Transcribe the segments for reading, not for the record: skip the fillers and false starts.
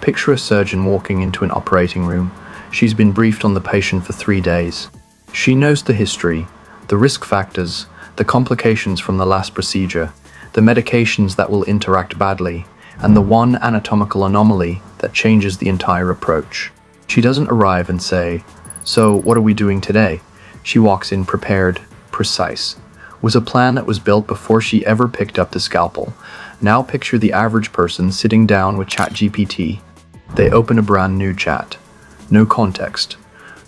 Picture a surgeon walking into an operating room. She's been briefed on the patient for 3 days. She knows the history, the risk factors, the complications from the last procedure, the medications that will interact badly, and the one anatomical anomaly that changes the entire approach. She doesn't arrive and say, "So, what are we doing today?" She walks in prepared, precise, with a plan that was built before she ever picked up the scalpel. Now picture the average person sitting down with ChatGPT. They open a brand new chat. No context,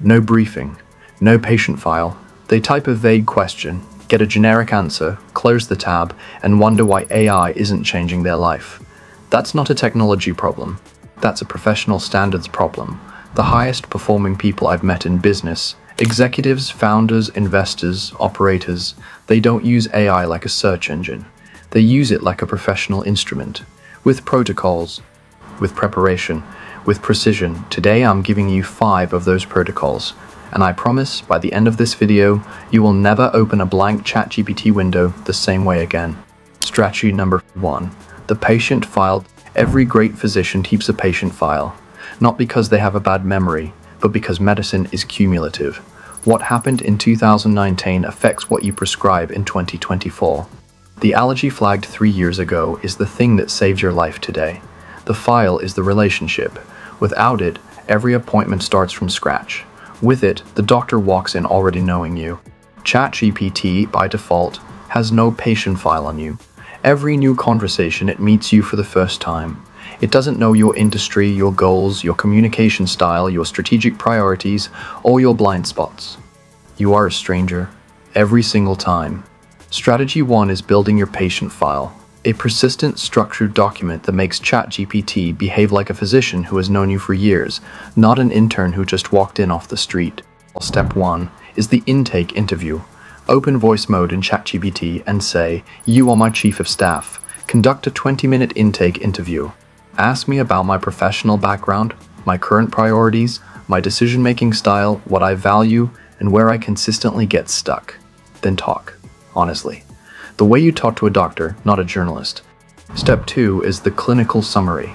no briefing, no patient file. They type a vague question, get a generic answer, close the tab, and wonder why AI isn't changing their life. That's not a technology problem. That's a professional standards problem. The highest performing people I've met in business, executives, founders, investors, operators, they don't use AI like a search engine. They use it like a professional instrument, with protocols, with preparation, with precision. Today I'm giving you 5 of those protocols, and I promise by the end of this video, you will never open a blank ChatGPT window the same way again. Strategy number 1. The patient file. Every great physician keeps a patient file, not because they have a bad memory, but because medicine is cumulative. What happened in 2019 affects what you prescribe in 2024. The allergy flagged 3 years ago is the thing that saved your life today. The file is the relationship. Without it, every appointment starts from scratch. With it, the doctor walks in already knowing you. ChatGPT, by default, has no patient file on you. Every new conversation, it meets you for the first time. It doesn't know your industry, your goals, your communication style, your strategic priorities, or your blind spots. You are a stranger, every single time. Strategy 1 is building your patient file, a persistent, structured document that makes ChatGPT behave like a physician who has known you for years, not an intern who just walked in off the street. Step 1 is the intake interview. Open voice mode in ChatGPT and say, "You are my chief of staff. Conduct a 20-minute intake interview. Ask me about my professional background, my current priorities, my decision-making style, what I value, and where I consistently get stuck. Then talk, honestly. The way you talk to a doctor, not a journalist." Step 2 is the clinical summary.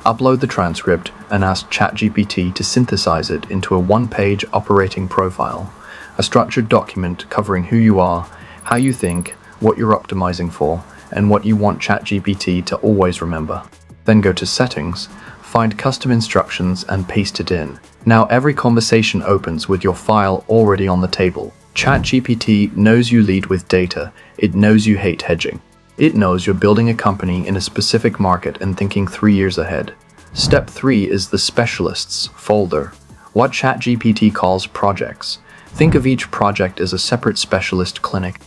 Upload the transcript and ask ChatGPT to synthesize it into a 1-page operating profile, a structured document covering who you are, how you think, what you're optimizing for, and what you want ChatGPT to always remember. Then go to Settings, find Custom Instructions and paste it in. Now every conversation opens with your file already on the table. ChatGPT knows you lead with data. It knows you hate hedging. It knows you're building a company in a specific market and thinking 3 years ahead. Step 3 is the Specialists folder, what ChatGPT calls projects. Think of each project as a separate specialist clinic.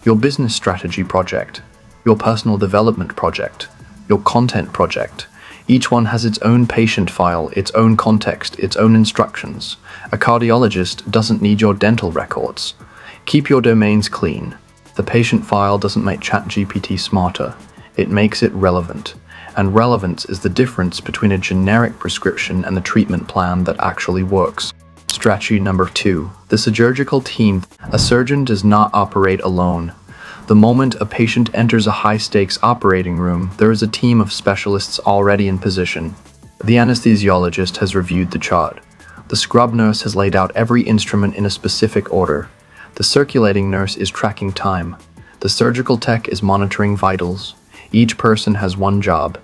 Your business strategy project, your personal development project, your content project. Each one has its own patient file, its own context, its own instructions. A cardiologist doesn't need your dental records. Keep your domains clean. The patient file doesn't make ChatGPT smarter. It makes it relevant. And relevance is the difference between a generic prescription and the treatment plan that actually works. Strategy number 2, the surgical team. A surgeon does not operate alone. The moment a patient enters a high-stakes operating room, there is a team of specialists already in position. The anesthesiologist has reviewed the chart. The scrub nurse has laid out every instrument in a specific order. The circulating nurse is tracking time. The surgical tech is monitoring vitals. Each person has one job.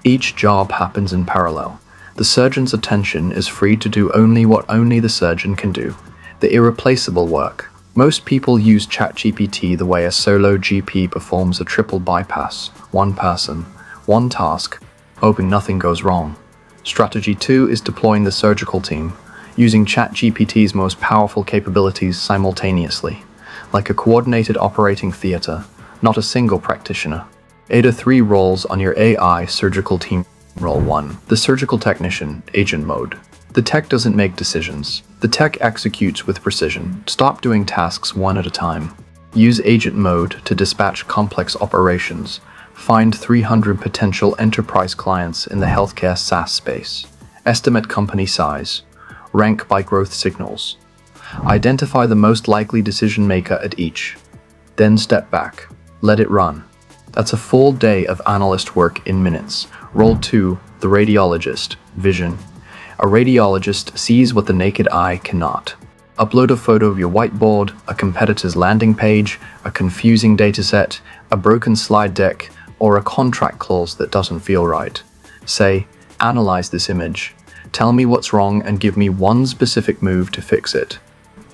Each job happens in parallel. The surgeon's attention is free to do only what only the surgeon can do, the irreplaceable work. Most people use ChatGPT the way a solo GP performs a triple bypass. One person, one task, hoping nothing goes wrong. Strategy 2 is deploying the surgical team, using ChatGPT's most powerful capabilities simultaneously, like a coordinated operating theater, not a single practitioner. 8 or 3 roles on your AI surgical team. Role 1. The surgical technician, agent mode. The tech doesn't make decisions. The tech executes with precision. Stop doing tasks one at a time. Use agent mode to dispatch complex operations. Find 300 potential enterprise clients in the healthcare SaaS space. Estimate company size. Rank by growth signals. Identify the most likely decision maker at each. Then step back. Let it run. That's a full day of analyst work in minutes. Role 2. The radiologist, vision. A radiologist sees what the naked eye cannot. Upload a photo of your whiteboard, a competitor's landing page, a confusing dataset, a broken slide deck, or a contract clause that doesn't feel right. Say, analyze this image. Tell me what's wrong and give me one specific move to fix it.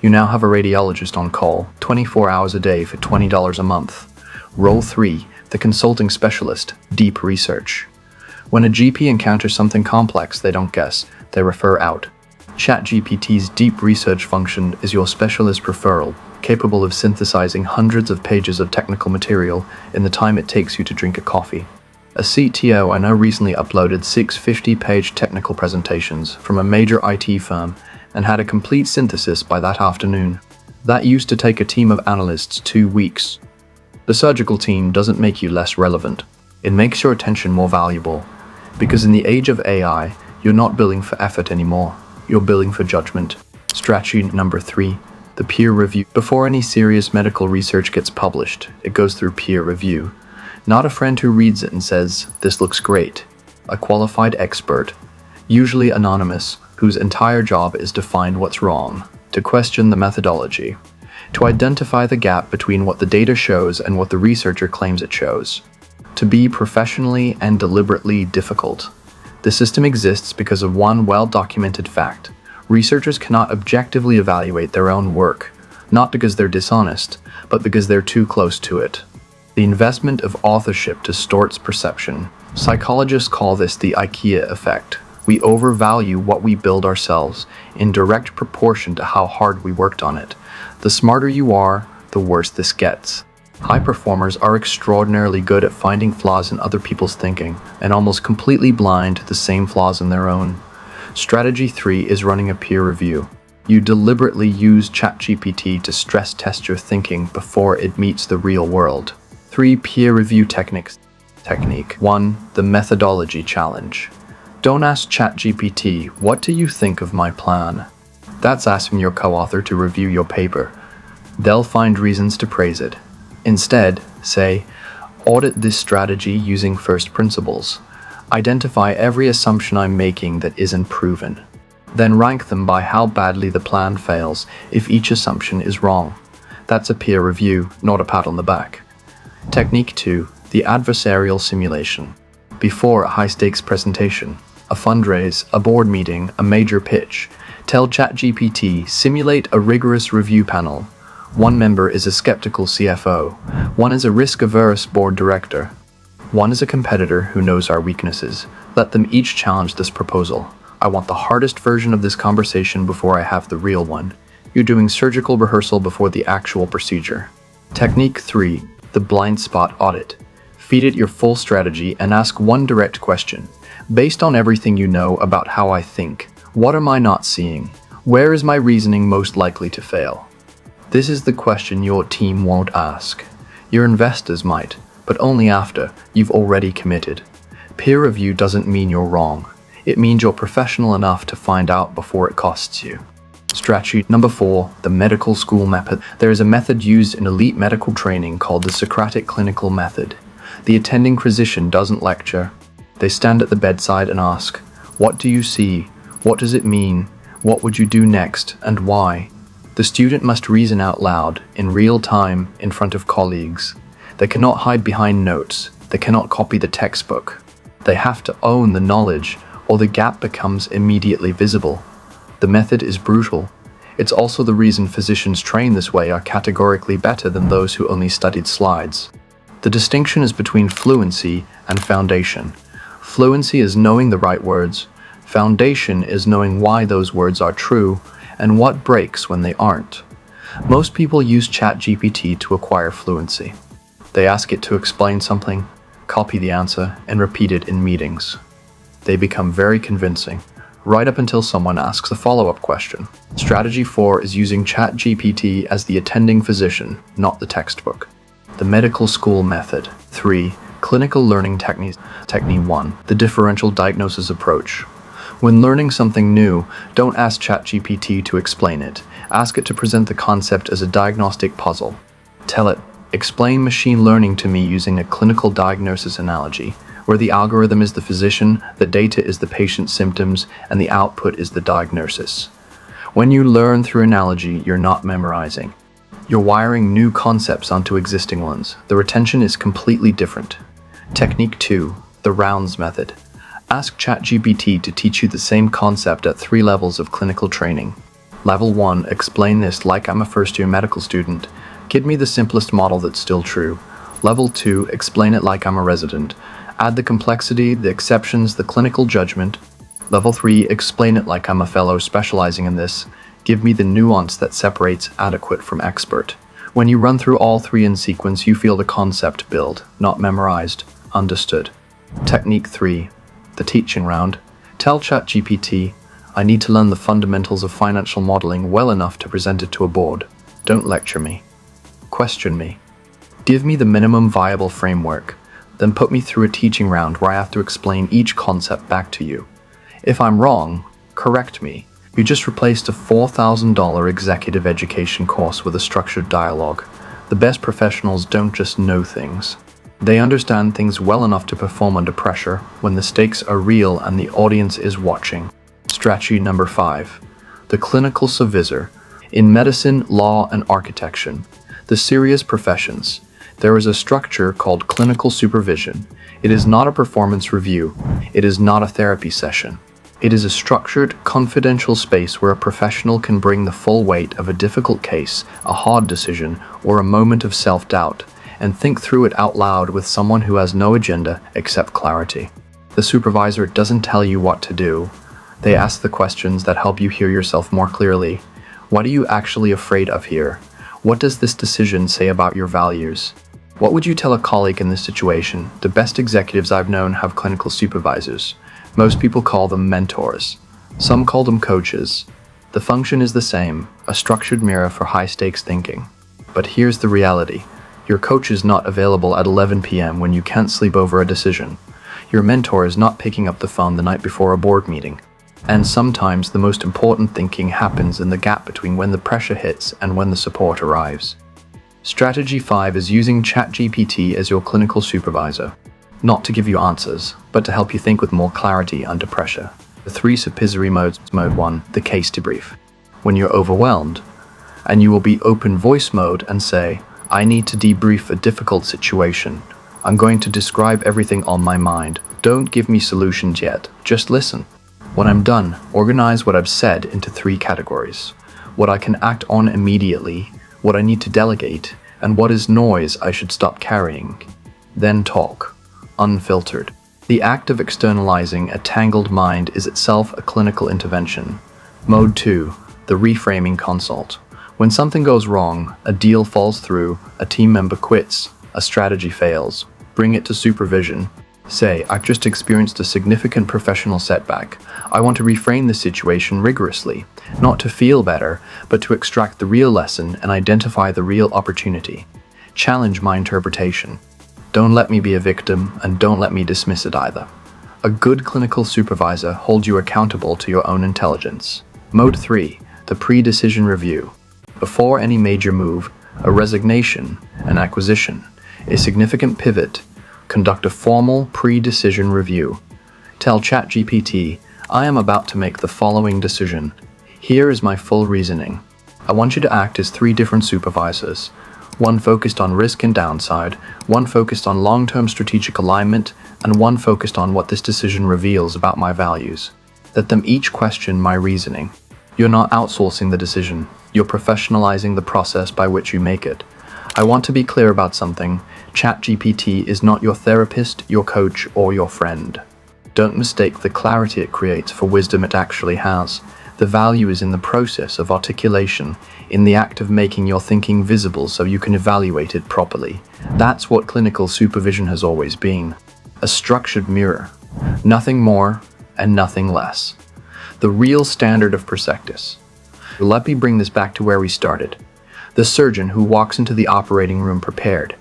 You now have a radiologist on call, 24 hours a day for $20 a month. Role 3, the consulting specialist, deep research. When a GP encounters something complex they don't guess, they refer out. ChatGPT's deep research function is your specialist referral, capable of synthesizing hundreds of pages of technical material in the time it takes you to drink a coffee. A CTO I know recently uploaded 6 50-page technical presentations from a major IT firm and had a complete synthesis by that afternoon. That used to take a team of analysts 2 weeks. The surgical team doesn't make you less relevant. It makes your attention more valuable. Because in the age of AI, you're not billing for effort anymore. You're billing for judgment. Strategy number 3, the peer review. Before any serious medical research gets published, it goes through peer review. Not a friend who reads it and says, "This looks great." A qualified expert, usually anonymous, whose entire job is to find what's wrong, to question the methodology, to identify the gap between what the data shows and what the researcher claims it shows. To be professionally and deliberately difficult. The system exists because of one well-documented fact. Researchers cannot objectively evaluate their own work, not because they're dishonest, but because they're too close to it. The investment of authorship distorts perception. Psychologists call this the IKEA effect. We overvalue what we build ourselves in direct proportion to how hard we worked on it. The smarter you are, the worse this gets. High performers are extraordinarily good at finding flaws in other people's thinking and almost completely blind to the same flaws in their own. Strategy 3 is running a peer review. You deliberately use ChatGPT to stress test your thinking before it meets the real world. 3 peer review techniques. Technique 1. The methodology challenge. Don't ask ChatGPT, "What do you think of my plan?" That's asking your co-author to review your paper. They'll find reasons to praise it. Instead, say, "Audit this strategy using first principles. Identify every assumption I'm making that isn't proven." Then rank them by how badly the plan fails if each assumption is wrong. That's a peer review, not a pat on the back. Technique 2. The adversarial simulation. Before a high-stakes presentation, a fundraise, a board meeting, a major pitch, tell ChatGPT, simulate a rigorous review panel. One member is a skeptical CFO. One is a risk-averse board director. One is a competitor who knows our weaknesses. Let them each challenge this proposal. I want the hardest version of this conversation before I have the real one. You're doing surgical rehearsal before the actual procedure. Technique 3. The blind spot audit. Feed it your full strategy and ask one direct question. Based on everything you know about how I think, what am I not seeing? Where is my reasoning most likely to fail? This is the question your team won't ask. Your investors might, but only after you've already committed. Peer review doesn't mean you're wrong. It means you're professional enough to find out before it costs you. Strategy number 4, the medical school method. There is a method used in elite medical training called the Socratic clinical method. The attending physician doesn't lecture. They stand at the bedside and ask, "What do you see? What does it mean? What would you do next, and why?" The student must reason out loud, in real time, in front of colleagues. They cannot hide behind notes. They cannot copy the textbook. They have to own the knowledge, or the gap becomes immediately visible. The method is brutal. It's also the reason physicians trained this way are categorically better than those who only studied slides. The distinction is between fluency and foundation. Fluency is knowing the right words. Foundation is knowing why those words are true and what breaks when they aren't. Most people use ChatGPT to acquire fluency. They ask it to explain something, copy the answer, and repeat it in meetings. They become very convincing, right up until someone asks a follow-up question. Strategy 4 is using ChatGPT as the attending physician, not the textbook. The medical school method. 3. Clinical learning techniques. Technique 1. The differential diagnosis approach. When learning something new, don't ask ChatGPT to explain it. Ask it to present the concept as a diagnostic puzzle. Tell it, "Explain machine learning to me using a clinical diagnosis analogy. where the algorithm is the physician, the data is the patient's symptoms, and the output is the diagnosis. When you learn through analogy, you're not memorizing. You're wiring new concepts onto existing ones. The retention is completely different. Technique 2, the rounds method. Ask ChatGPT to teach you the same concept at 3 levels of clinical training. Level 1, explain this like I'm a first-year medical student. Give me the simplest model that's still true. Level 2, explain it like I'm a resident. Add the complexity, the exceptions, the clinical judgment. Level 3, explain it like I'm a fellow specializing in this. Give me the nuance that separates adequate from expert. When you run through all 3 in sequence, you feel the concept build, not memorized, understood. Technique 3, the teaching round. Tell ChatGPT, I need to learn the fundamentals of financial modeling well enough to present it to a board. Don't lecture me. Question me. Give me the minimum viable framework, then put me through a teaching round where I have to explain each concept back to you. If I'm wrong, correct me. You just replaced a $4,000 executive education course with a structured dialogue. The best professionals don't just know things. They understand things well enough to perform under pressure when the stakes are real and the audience is watching. Strategy number 5. The clinical supervisor. In medicine, law, and architecture, the serious professions, there is a structure called clinical supervision. It is not a performance review. It is not a therapy session. It is a structured, confidential space where a professional can bring the full weight of a difficult case, a hard decision, or a moment of self-doubt, and think through it out loud with someone who has no agenda except clarity. The supervisor doesn't tell you what to do. They ask the questions that help you hear yourself more clearly. What are you actually afraid of here? What does this decision say about your values? What would you tell a colleague in this situation? The best executives I've known have clinical supervisors. Most people call them mentors. Some call them coaches. The function is the same, a structured mirror for high-stakes thinking. But here's the reality. Your coach is not available at 11 p.m. when you can't sleep over a decision. Your mentor is not picking up the phone the night before a board meeting. And sometimes the most important thinking happens in the gap between when the pressure hits and when the support arrives. Strategy 5 is using ChatGPT as your clinical supervisor. Not to give you answers, but to help you think with more clarity under pressure. The 3 supervisory modes. Mode 1, the case debrief. When you're overwhelmed, and you will be open voice mode and say, I need to debrief a difficult situation. I'm going to describe everything on my mind. Don't give me solutions yet, just listen. When I'm done, organize what I've said into 3 categories. What I can act on immediately, what I need to delegate, and what is noise I should stop carrying. Then talk. Unfiltered. The act of externalizing a tangled mind is itself a clinical intervention. Mode 2, the reframing consult. When something goes wrong, a deal falls through, a team member quits, a strategy fails, bring it to supervision. Say, I've just experienced a significant professional setback. I want to reframe the situation rigorously, not to feel better, but to extract the real lesson and identify the real opportunity. Challenge my interpretation. Don't let me be a victim, and don't let me dismiss it either. A good clinical supervisor holds you accountable to your own intelligence. Mode 3, the pre-decision review. Before any major move, a resignation, an acquisition, a significant pivot, conduct a formal pre-decision review. Tell ChatGPT, I am about to make the following decision. Here is my full reasoning. I want you to act as 3 different supervisors. One focused on risk and downside, one focused on long-term strategic alignment, and one focused on what this decision reveals about my values. Let them each question my reasoning. You're not outsourcing the decision. You're professionalizing the process by which you make it. I want to be clear about something. ChatGPT is not your therapist, your coach, or your friend. Don't mistake the clarity it creates for wisdom it actually has. The value is in the process of articulation, in the act of making your thinking visible so you can evaluate it properly. That's what clinical supervision has always been. A structured mirror. Nothing more and nothing less. The real standard of practice. Let me bring this back to where we started. The surgeon who walks into the operating room prepared.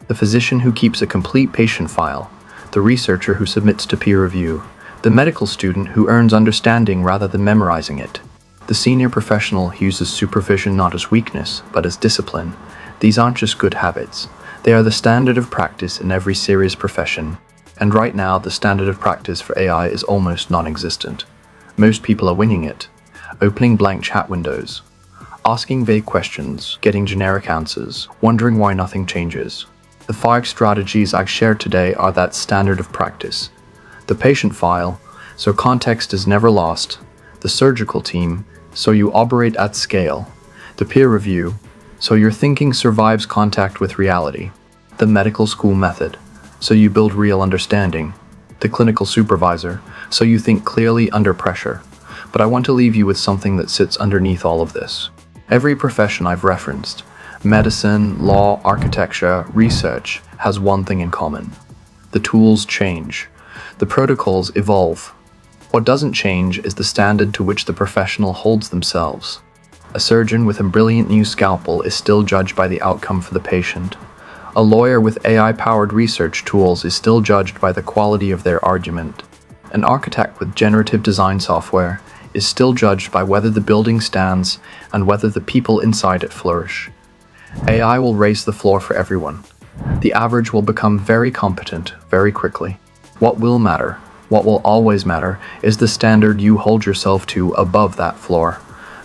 The physician who keeps a complete patient file. The researcher who submits to peer review. The medical student who earns understanding rather than memorizing it. The senior professional who uses supervision not as weakness, but as discipline. These aren't just good habits. They are the standard of practice in every serious profession. And right now, the standard of practice for AI is almost non-existent. Most people are winging it, opening blank chat windows, asking vague questions, getting generic answers, wondering why nothing changes. The 5 strategies I've shared today are that standard of practice. The patient file, so context is never lost. The surgical team, so you operate at scale. The peer review, so your thinking survives contact with reality. The medical school method, so you build real understanding. The clinical supervisor, so you think clearly under pressure. But I want to leave you with something that sits underneath all of this. Every profession I've referenced, medicine, law, architecture, research, has one thing in common. The tools change. The protocols evolve. What doesn't change is the standard to which the professional holds themselves. A surgeon with a brilliant new scalpel is still judged by the outcome for the patient. A lawyer with AI-powered research tools is still judged by the quality of their argument. An architect with generative design software is still judged by whether the building stands and whether the people inside it flourish. AI will raise the floor for everyone. The average will become very competent very quickly. What will matter, what will always matter, is the standard you hold yourself to above that floor.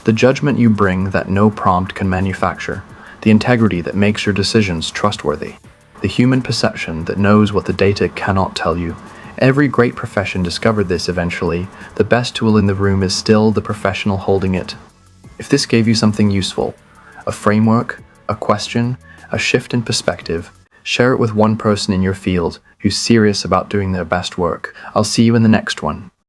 The judgment you bring that no prompt can manufacture. The integrity that makes your decisions trustworthy. The human perception that knows what the data cannot tell you. Every great profession discovered this eventually. The best tool in the room is still the professional holding it. If this gave you something useful, a framework, a question, a shift in perspective, share it with one person in your field who's serious about doing their best work. I'll see you in the next one.